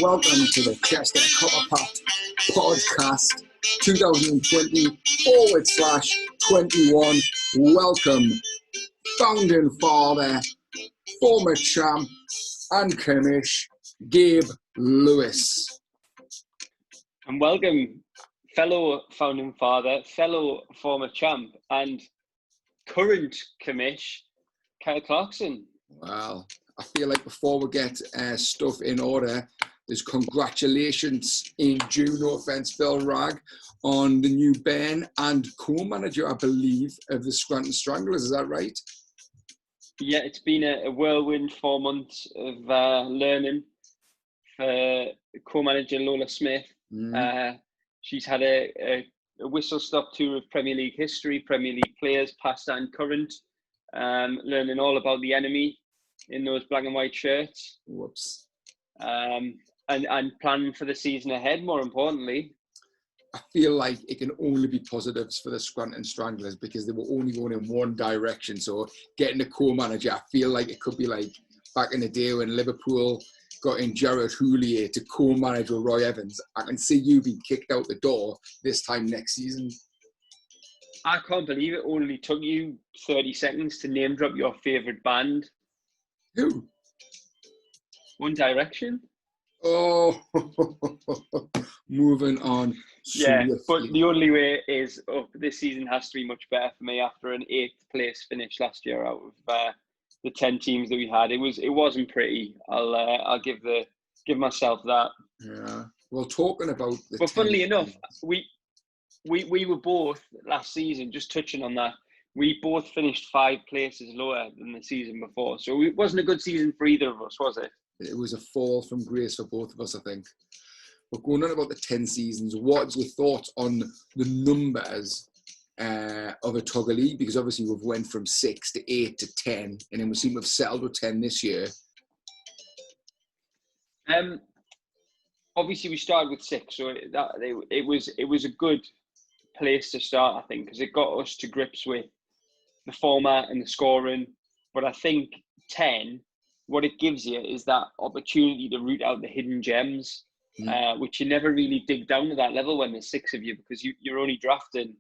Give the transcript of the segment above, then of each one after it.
welcome to the Chester Copperpot podcast 2020/21. Welcome, founding father, former champ and commish, Gabe Lewis. And welcome, fellow founding father, fellow former champ and current commish, Kyle Clarkson. Well, I feel like before we get stuff in order, there's congratulations in due, no offence, Phil Ragg, on the new Ben and co-manager, I believe, of the Scranton Stranglers. Is that right? Yeah, it's been a whirlwind 4 months of learning for co-manager Lola Smith. She's had a whistle-stop tour of Premier League history, Premier League players, past and current, learning all about the enemy in those black and white shirts. Whoops. And planning for the season ahead, more importantly. I feel like it can only be positives for the Scranton Stranglers because they were only going in one direction. So getting a co-manager, I feel like it could be like back in the day when Liverpool got in Gerard Houllier to co-manage with Roy Evans. I can see you being kicked out the door this time next season. I can't believe it only took you 30 seconds to name drop your favourite band. Who? One Direction. Oh, moving on. Yeah, but the only way is up. This season has to be much better for me after an 8th place finish last year out of the 10 teams that we had. It wasn't pretty. I'll give myself that. Yeah. Well, talking about the but funnily enough, we were both last season, just touching on that, we both finished 5 places lower than the season before. So it wasn't a good season for either of us, was it? It was a fall from grace for both of us, I think. But going on about the 10 seasons, what's your thoughts on the numbers of a Tugger League? Because obviously we've went from 6 to 8 to 10, and then we seem to have settled with 10 this year. Obviously we started with 6, so it was a good place to start, I think, because it got us to grips with the format and the scoring. But I think 10, what it gives you is that opportunity to root out the hidden gems, which you never really dig down to that level when there's 6 of you, because you're only drafting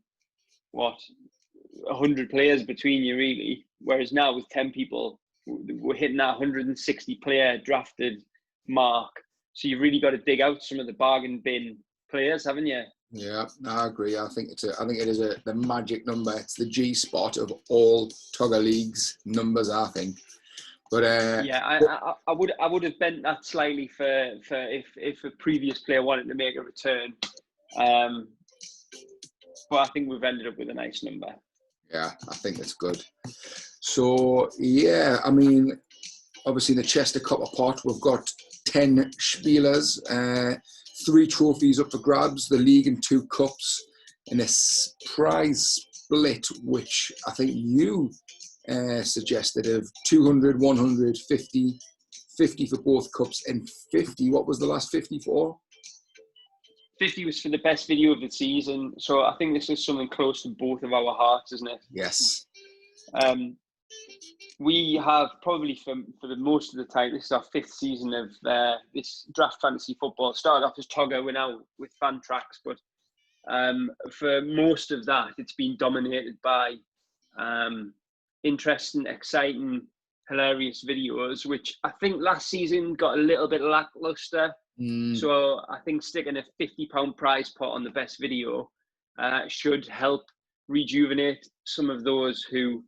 100 players between you, really. Whereas now with 10 people, we're hitting that 160 player drafted mark. So you've really got to dig out some of the bargain bin players, haven't you? Yeah, I agree. I think it is the magic number. It's the G spot of all Tugger Leagues numbers, I think. But I would have bent that slightly for if a previous player wanted to make a return. But I think we've ended up with a nice number. Yeah, I think it's good. So yeah, I mean, obviously the Chester Copperpot, we've got 10 Spielers, 3 trophies up for grabs, the league and 2 cups, and a prize split, which I think you suggested, of 200, 100, 50 for both cups, and 50. What was the last 50 for? 50 was for the best video of the season. So I think this is something close to both of our hearts, isn't it? Yes. We have probably for the most of the time, this is our 5th season of this draft fantasy football. Started off as Tugger, we're now with fan tracks, but for most of that, it's been dominated by interesting, exciting, hilarious videos, which I think last season got a little bit lackluster. So I think sticking a £50 prize pot on the best video should help rejuvenate some of those who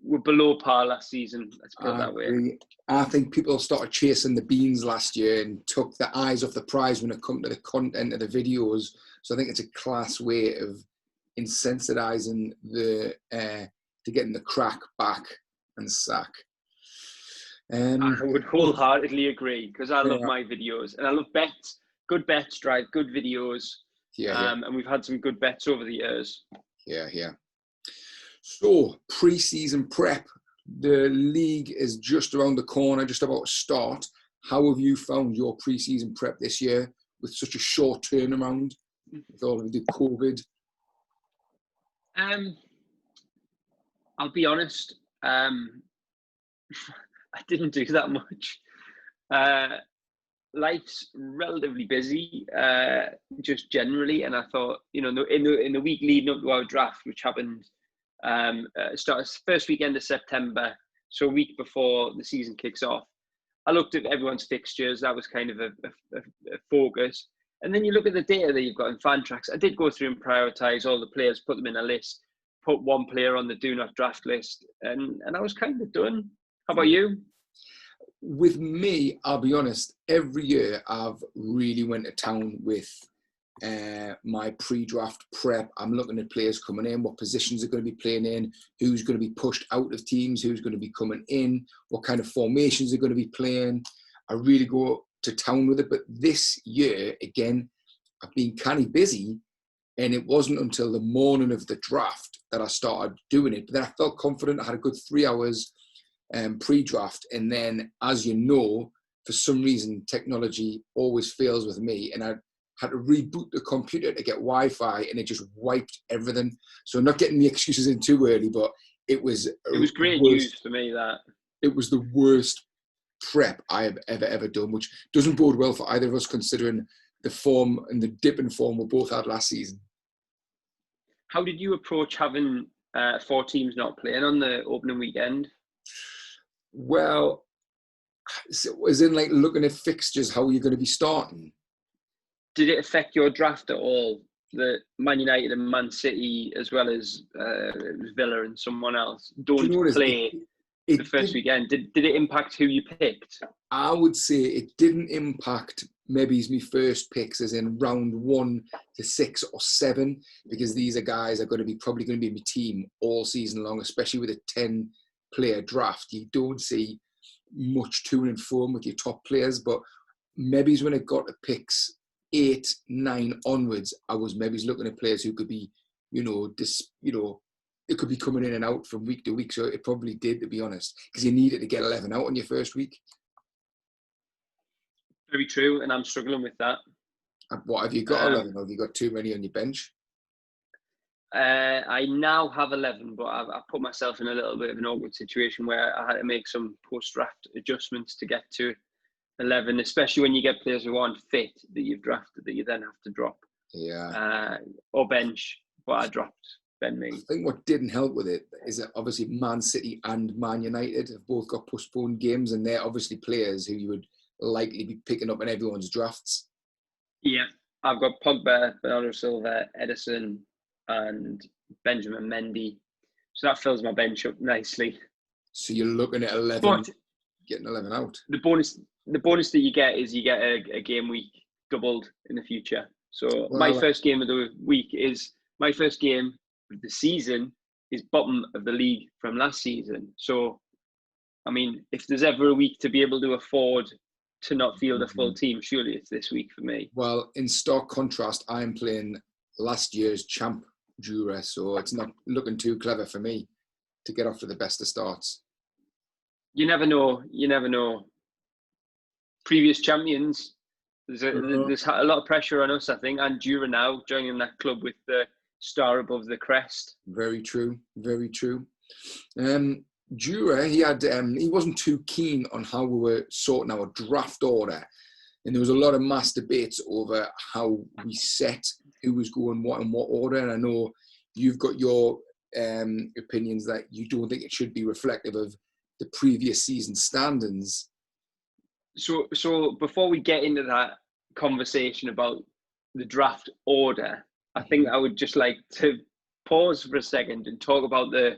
were below par last season. Let's put it that way. I think people started chasing the beans last year and took the eyes off the prize when it comes to the content of the videos. So I think it's a class way of incentivizing to getting the crack back and sack. I would wholeheartedly agree, because I love my videos and I love bets. Good bets drive good videos. And we've had some good bets over the years. Yeah. So, pre-season prep. The league is just around the corner, just about to start. How have you found your pre-season prep this year with such a short turnaround with all of the COVID? I'll be honest. I didn't do that much. life's relatively busy, just generally. And I thought, you know, in the week leading up to our draft, which happened started first weekend of September, so a week before the season kicks off, I looked at everyone's fixtures. That was kind of a focus. And then you look at the data that you've got in Fantrax. I did go through and prioritise all the players, put them in a list, put one player on the do not draft list, and I was kind of done. How about you? With me, I'll be honest, every year I've really went to town with my pre-draft prep. I'm looking at players coming in, what positions are going to be playing in, who's going to be pushed out of teams, who's going to be coming in, what kind of formations are going to be playing. I really go to town with it. But this year, again, I've been kind of busy, and it wasn't until the morning of the draft that I started doing it. But then I felt confident. I had a good 3 hours pre-draft, and then, as you know, for some reason technology always fails with me, and I had to reboot the computer to get Wi-Fi, and it just wiped everything. So I'm not getting the excuses in too early, but it was great news for me that it was the worst prep I have ever done, which doesn't bode well for either of us, considering the form and the dip in form we both had last season. How did you approach having 4 teams not playing on the opening weekend? Well, as in like looking at fixtures, how are you going to be starting? Did it affect your draft at all? The Man United and Man City, as well as Villa and someone else, don't play the first weekend. Did it impact who you picked? I would say it didn't impact maybe my first picks, as in round 1 to 6 or 7, because these are guys are probably going to be in my team all season long, especially with a 10-player draft. You don't see much to and from with your top players, but maybe when it got to picks 8, 9 onwards, I was maybe looking at players who could be, it could be coming in and out from week to week. So it probably did, to be honest, because you needed to get 11 out on your first week. Very true, and I'm struggling with that. What have you got? 11? Have you got too many on your bench? I now have 11, but I've put myself in a little bit of an awkward situation where I had to make some post-draft adjustments to get to 11, especially when you get players who aren't fit that you've drafted that you then have to drop. Yeah. Or bench, but I dropped Ben Mee. I think what didn't help with it is that obviously Man City and Man United have both got postponed games, and they're obviously players who you would likely be picking up in everyone's drafts. Yeah, I've got Pogba, Bernardo Silva, Ederson, and Benjamin Mendy. So that fills my bench up nicely. So you're looking at 11, but getting 11 out. The bonus that you get is you get a game week doubled in the future. So my first game of the season is bottom of the league from last season. So, I mean, if there's ever a week to be able to afford to not field a full team, surely it's this week for me. Well, in stark contrast, I'm playing last year's champ Jura, so it's not looking too clever for me to get off to the best of starts. You never know. Previous champions, there's a lot of pressure on us, I think, and Jura now joining that club with the star above the crest. Very true. Very true. Jura, he wasn't too keen on how we were sorting our draft order, and there was a lot of mass debates over how we set who was going what in what order. And I know you've got your opinions that you don't think it should be reflective of the previous season standings. So before we get into that conversation about the draft order, I think I would just like to pause for a second and talk about the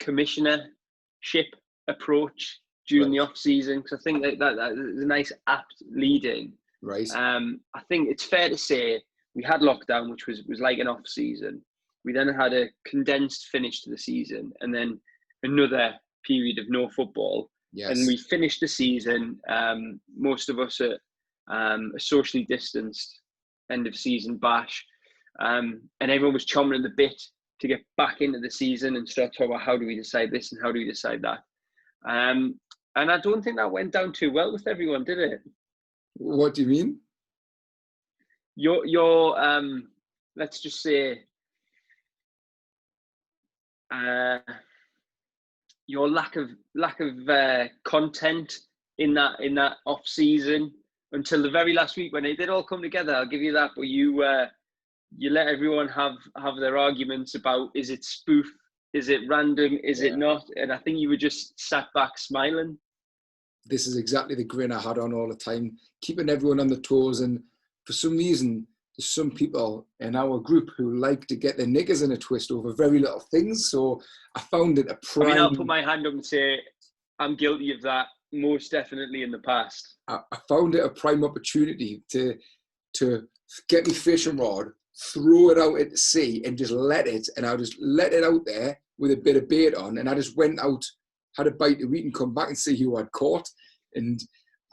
commissionership approach during the off season, because I think that is a nice apt lead in. Right. I think it's fair to say we had lockdown, which was like an off season. We then had a condensed finish to the season, and then another period of no football. Yes. And we finished the season, most of us at a socially distanced end of season bash, and everyone was chomping at the bit to get back into the season and start talking about how do we decide this and how do we decide that. And I don't think that went down too well with everyone, did it? What do you mean? Your let's just say your lack of content in that off season until the very last week when they did all come together. I'll give you that, but you let everyone have their arguments about, is it spoof, is it random, is it not? And I think you were just sat back smiling. This is exactly the grin I had on all the time, keeping everyone on their toes. And for some reason, there's some people in our group who like to get their knickers in a twist over very little things. So I found it a prime... I mean, I'll put my hand up and say I'm guilty of that, most definitely in the past. I found it a prime opportunity to get my fishing rod, throw it out at the sea and just let it. And I just let it out there with a bit of bait on. And I just went out, had a bite to eat and come back and see who I'd caught. And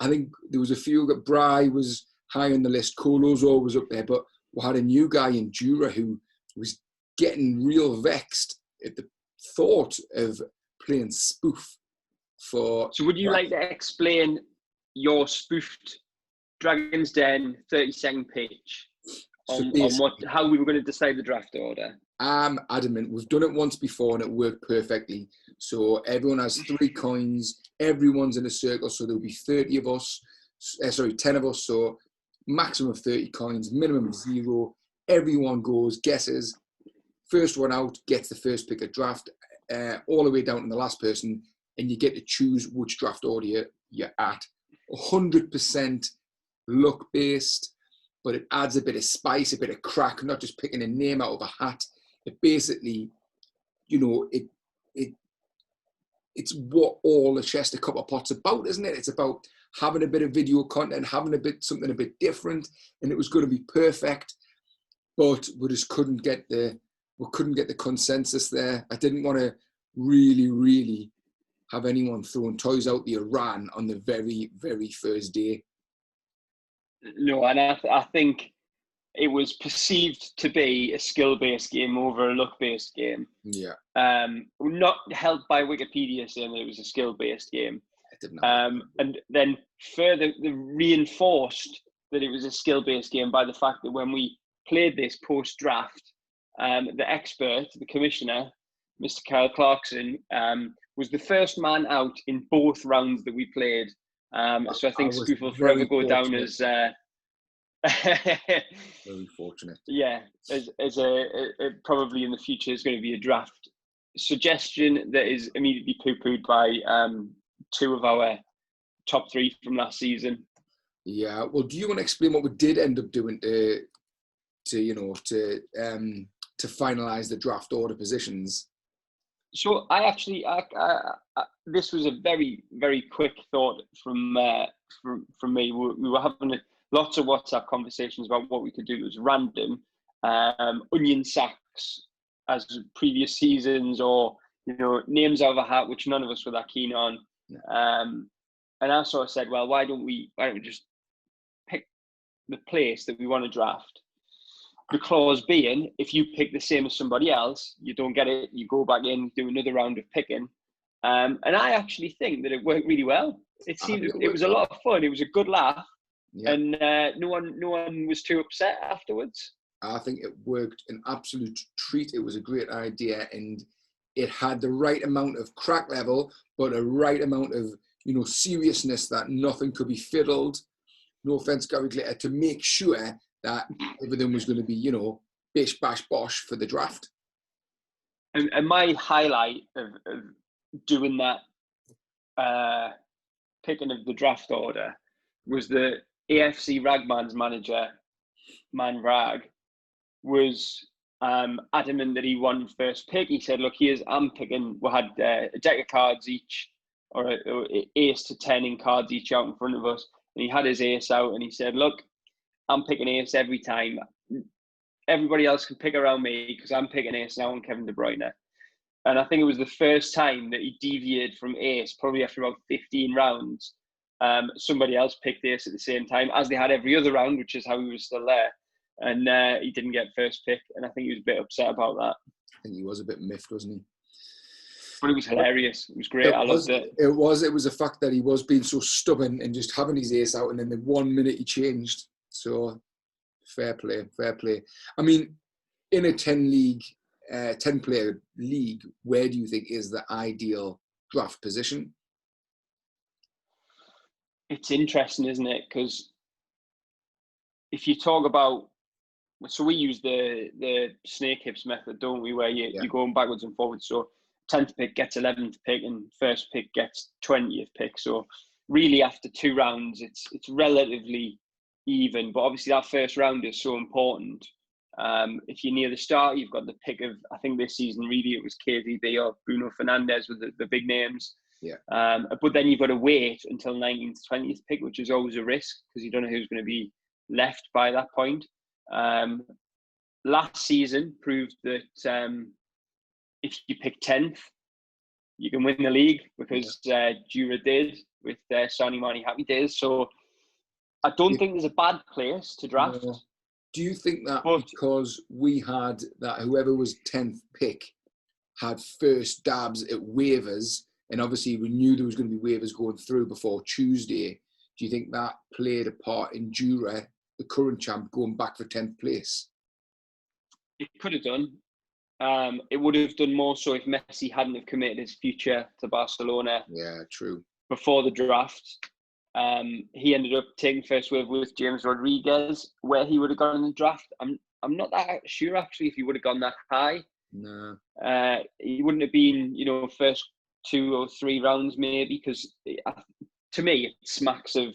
I think there was a few that Bry was high on the list. Colo's always up there. But we had a new guy in Jura who was getting real vexed at the thought of playing spoof for... So would you like to explain your spoofed Dragon's Den 30-second pitch on how we were going to decide the draft order? I'm adamant. We've done it once before and it worked perfectly. So everyone has 3 coins. Everyone's in a circle. So there'll be 30 of us. 10 of us. So maximum of 30 coins, minimum of 0. Everyone goes, guesses. First one out gets the first pick of draft, all the way down to the last person. And you get to choose which draft order you're at. 100% luck-based, but it adds a bit of spice, a bit of crack, not just picking a name out of a hat. It basically, it's what all the Chester Copperpot's about, isn't it? It's about having a bit of video content, having something a bit different, and it was going to be perfect, but we just couldn't get the consensus there. I didn't want to really have anyone throwing toys out the Iran on the very, very first day. No, and I think it was perceived to be a skill-based game over a luck-based game. Yeah. Not helped by Wikipedia saying that it was a skill-based game. And then further reinforced that it was a skill-based game by the fact that when we played this post-draft, the expert, the commissioner, Mr. Kyle Clarkson, was the first man out in both rounds that we played. So I think Spoof will forever go down as... very fortunate. Yeah, as probably in the future is going to be a draft suggestion that is immediately poo-pooed by 2 of our top 3 from last season. Yeah, well, do you want to explain what we did end up doing to finalise the draft order positions? So this was a very, very quick thought from me. We were having lots of WhatsApp conversations about what we could do that was random, onion sacks as previous seasons, or names out of a hat, which none of us were that keen on. And I sort of said, well, why don't we just pick the place that we want to draft? The clause being, if you pick the same as somebody else, you don't get it, you go back in, do another round of picking. And I actually think that it worked really well. It was a lot of fun. It was a good laugh. Yeah. And no one was too upset afterwards. I think it worked an absolute treat. It was a great idea, and it had the right amount of crack level, but a right amount of seriousness that nothing could be fiddled. No offense, Gary Glitter, to make sure that everything was going to be, bish, bash, bosh for the draft. And my highlight of doing that picking of the draft order was the AFC Ragman's manager, Man Rag, was adamant that he won first pick. He said, look, I'm picking, we had a deck of cards each, or ace to 10 in cards each out in front of us. And he had his ace out and he said, look, I'm picking ace every time. Everybody else can pick around me because I'm picking ace now on Kevin De Bruyne. And I think it was the first time that he deviated from ace, probably after about 15 rounds. Somebody else picked ace at the same time, as they had every other round, which is how he was still there. And he didn't get first pick. And I think he was a bit upset about that. I think he was a bit miffed, wasn't he? But it was hilarious. It was great. I loved it. It was the fact that he was being so stubborn and just having his ace out, and then the 1 minute he changed. So fair play. I mean, in a 10-player league, where do you think is the ideal draft position? it's interesting, isn't it? Because if you talk about, so we use the snake hips method, don't we? Where you're going backwards and forwards. So 10th pick gets 11th pick, and first pick gets 20th pick. So really, after 2 rounds, it's relatively even. But obviously, that first round is so important. If you're near the start, you've got the pick of, I think this season really it was KDB or Bruno Fernandes with the big names. Yeah. But then you've got to wait until 19th, 20th pick, which is always a risk because you don't know who's going to be left by that point. Last season proved that if you pick 10th, you can win the league because Jura did with Sonny Mani Happy Days. So I don't think there's a bad place to draft. No. Do you think that because we had that whoever was 10th pick had first dabs at waivers, and obviously we knew there was going to be waivers going through before Tuesday, do you think that played a part in Jura, the current champ, going back for 10th place? It could have done. It would have done more so if Messi hadn't have committed his future to Barcelona. Yeah, true. Before the draft. He ended up taking first wave with James Rodriguez, where he would have gone in the draft. I'm not that sure actually if he would have gone that high. No. He wouldn't have been, first 2 or 3 rounds maybe, because to me it smacks of,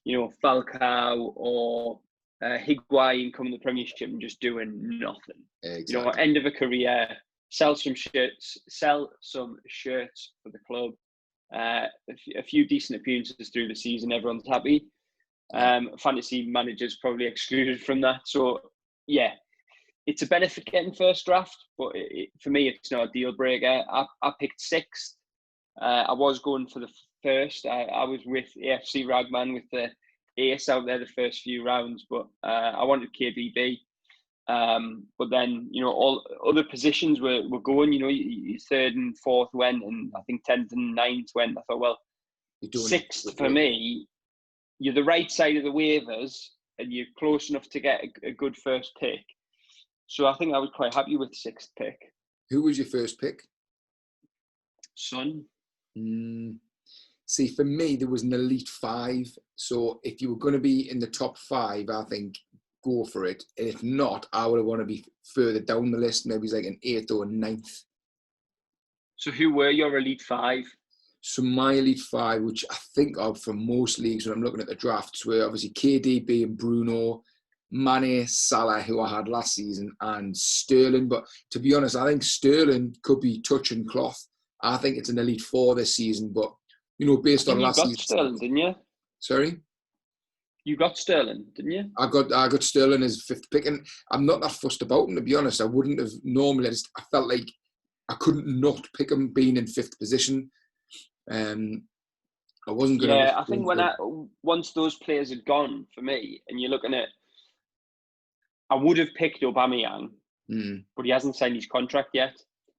Falcao or Higuain coming to the Premiership and just doing nothing. Exactly. End of a career, sell some shirts for the club. A few decent appearances through the season, everyone's happy. Fantasy managers probably excluded from that. So yeah, it's a benefit getting first draft, but for me, it's not a deal breaker. I picked 6th. I was going for the first. I was with AFC Ragman with the ace out there the first few rounds, but I wanted KDB. But then, all other positions were going, your 3rd and 4th went, and I think 10th and 9th went. I thought, well, 6th for me, you're the right side of the waivers and you're close enough to get a good first pick. So I think I was quite happy with 6th pick. Who was your first pick? Son. See, for me, there was an elite 5. So if you were going to be in the top 5, I think go for it. And if not, I would want to be further down the list. Maybe it's like an 8th or a 9th. So who were your elite 5? So my elite 5, which I think of from most leagues when I'm looking at the drafts, were obviously KDB and Bruno, Mane, Salah, who I had last season, and Sterling. But to be honest, I think Sterling could be touching cloth. I think it's an elite 4 this season. But, based on last season. You got Sterling, didn't you? Sorry? You got Sterling, didn't you? I got Sterling as 5th pick, and I'm not that fussed about him, to be honest. I wouldn't have normally. I felt like I couldn't not pick him being in 5th position. I wasn't going to. Yeah, I think once those players had gone for me, and you're looking at, I would have picked Aubameyang, but he hasn't signed his contract yet,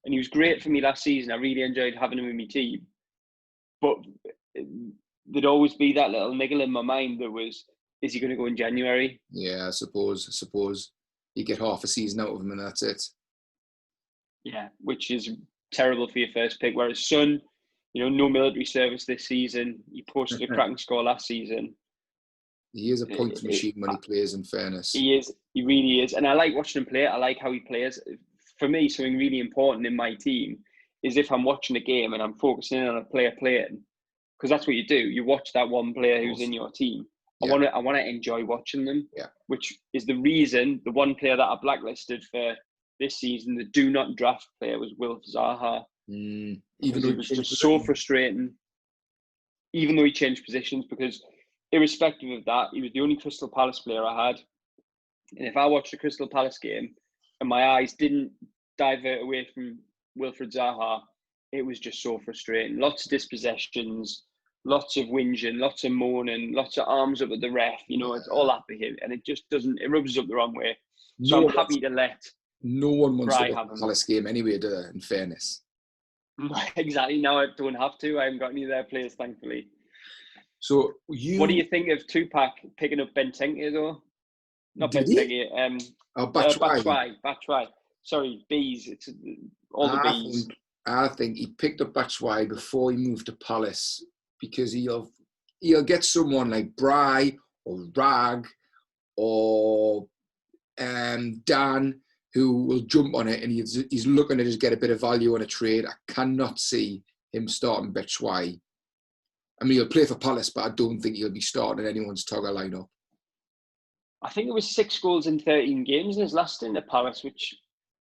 and he was great for me last season. I really enjoyed having him in my team, but there'd always be that little niggle in my mind that was, is he going to go in January? Yeah, I suppose you get half a season out of him and that's it. Yeah, which is terrible for your first pick. Whereas Son, no military service this season. He posted a cracking score last season. He is a points machine when he plays, in fairness. He is. He really is. And I like watching him play. I like how he plays. For me, something really important in my team is if I'm watching a game and I'm focusing in on a player playing, because that's what you do. You watch that one player who's in your team. Yeah. I want to enjoy watching them. Yeah. Which is the reason the one player that I blacklisted for this season, the do not draft player, was Wilf Zaha. Even though it was just so frustrating. Even though he changed positions, because irrespective of that, he was the only Crystal Palace player I had. And if I watched the Crystal Palace game and my eyes didn't divert away from Wilfried Zaha, it was just so frustrating. Lots of dispossessions, lots of whinging, lots of moaning, lots of arms up at the ref. It's all up to him, and it just doesn't. It rubs us up the wrong way. So I'm happy to let. No one wants Bri to watch the Palace game anyway, do they, in fairness. Exactly. Now I don't have to. I haven't got any of their players, thankfully. So what do you think of Tupac picking up Benteke though? Not Benteke. Batshuayi. Sorry, bees. It's all the bees. I think he picked up Batshuayi before he moved to Palace because he'll get someone like Bry or Rag or Dan who will jump on it, and he's looking to just get a bit of value on a trade. I cannot see him starting Batshuayi. I mean, he'll play for Palace, but I don't think he'll be starting in anyone's Togger lineup. I think it was 6 goals in 13 games in his last stint at Palace, which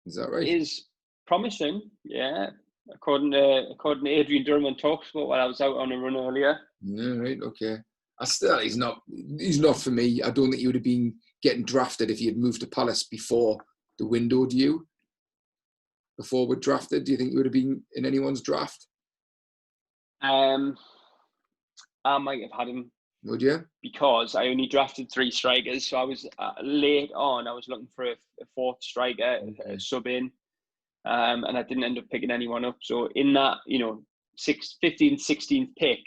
is that right? Is promising, yeah. According to Adrian Durham on Talksport while I was out on a run earlier. Yeah, right, okay. He's not for me. I don't think he would have been getting drafted if he had moved to Palace before the window. Do you? Before we're drafted, do you think he would have been in anyone's draft? I might have had him. Would you? Because I only drafted 3 strikers, so I was late on. I was looking for a 4th striker, a sub in, and I didn't end up picking anyone up. So in that, 15th, 16th pick,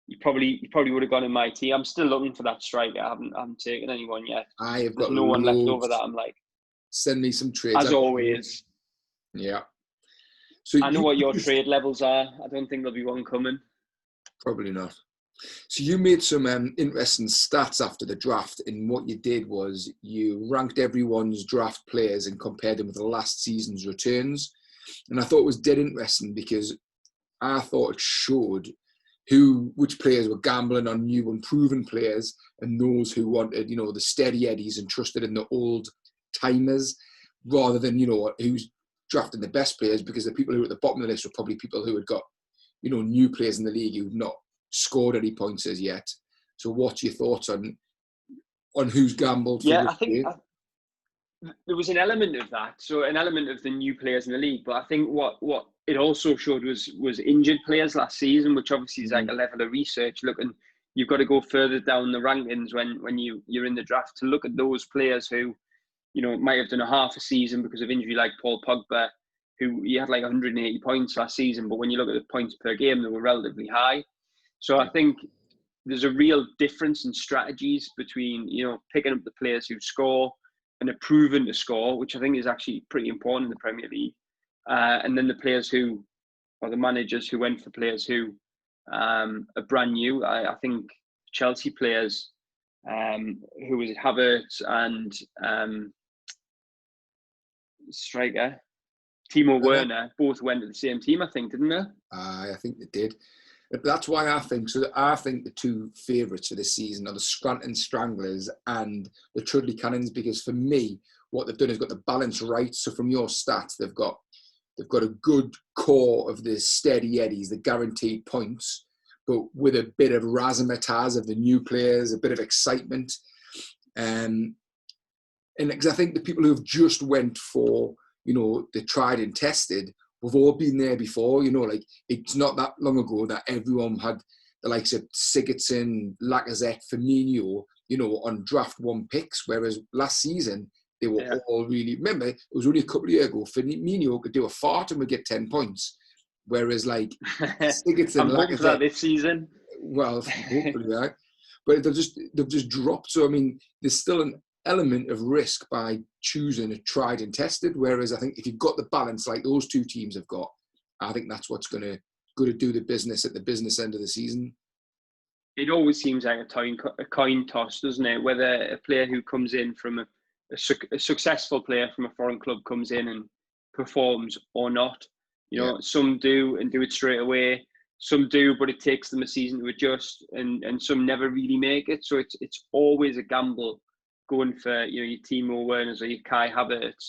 you probably would have gone in my team. I'm still looking for that striker. I haven't taken anyone yet. I have There's got no one left over that I'm like. Send me some trades. As always. Yeah. So I know what your trade levels are. I don't think there'll be one coming. Probably not. So you made some interesting stats after the draft, and what you did was you ranked everyone's draft players and compared them with the last season's returns. And I thought it was dead interesting because I thought it showed which players were gambling on new and proven players and those who wanted, the steady eddies and trusted in the old timers rather than, who's drafting the best players, because the people who were at the bottom of the list were probably people who had got, new players in the league who've not scored any points as yet. So what's your thoughts on who's gambled? Yeah, I think there was an element of that. So an element of the new players in the league, but I think what it also showed was injured players last season, which obviously is like a level of research. Looking, you've got to go further down the rankings when you're in the draft to look at those players who, might have done a half a season because of injury, like Paul Pogba, who he had like 180 points last season, but when you look at the points per game, they were relatively high. So I think there's a real difference in strategies between, picking up the players who score and are proven to score, which I think is actually pretty important in the Premier League. And then the players or the managers who went for players who are brand new. I think Chelsea players, who was it, Havertz and striker, Timo Werner, both went to the same team, I think, didn't they? I think they did. But that's why I think the 2 favourites for this season are the Scranton Stranglers and the Trudley Cannons, because for me, what they've done is got the balance right. So from your stats, they've got a good core of the steady eddies, the guaranteed points, but with a bit of razzmatazz of the new players, a bit of excitement. And because I think the people who have just went for, the tried and tested, we've all been there before, like it's not that long ago that everyone had the likes of Sigurdsson, Lacazette, Firmino, on draft 1 picks, whereas last season they were all really, remember, it was only a couple of years ago, Firmino could do a fart and would get 10 points, whereas like Sigurdsson, I'm hoping for that this season. Well, hopefully, right? But they've just dropped. So I mean, there's still an element of risk by choosing a tried and tested. Whereas I think if you've got the balance like those 2 teams have got, I think that's what's going to do the business at the business end of the season. It always seems like a coin toss, doesn't it? Whether a player who comes in from a successful player from a foreign club comes in and performs or not. Some do and do it straight away. Some do, but it takes them a season to adjust, and some never really make it. So it's always a gamble going for your Timo Werners or your Kai Havertz.